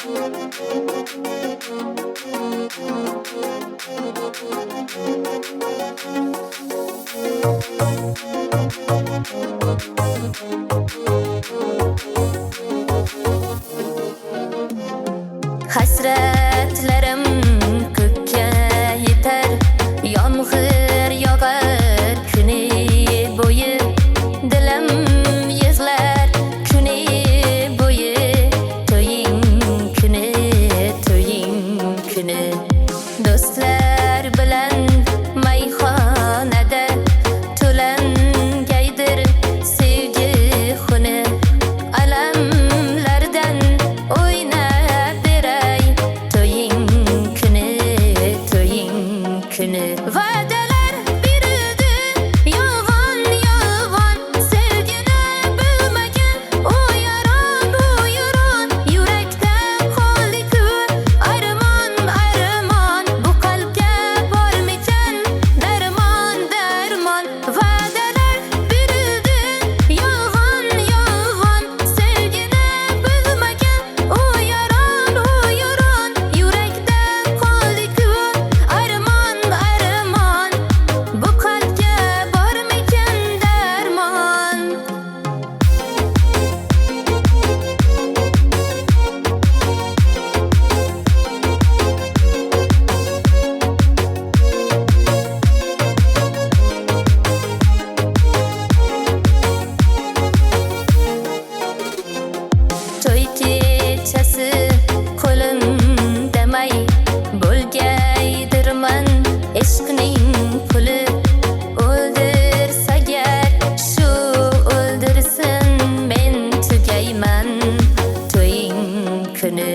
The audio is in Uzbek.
Hasretlerim kökke yeter, yağmur yağar güne boyu, dilim yızlar güne boyu, to'ying kuni, do'stlar bilan mayxonada to'langaydir sevgi xuni, alamlardan o'ynab beray to'ying kuni. Va'dalar berildi yolg'on sevgini bilmagan u yaron yurakda qoldi-ku armon bu qalbga bormikan darmon. Va'dalar berildi yolg'on sevgini bilmagan u yaron yurakda qoldi-ku armon bu qalbga bormikan darmon. To'y kechasi qo'lim demay bo'lgaydirman ishqning puli, o'ldirsa gar shu o'ldirsin, men tugayman to'ying kuni.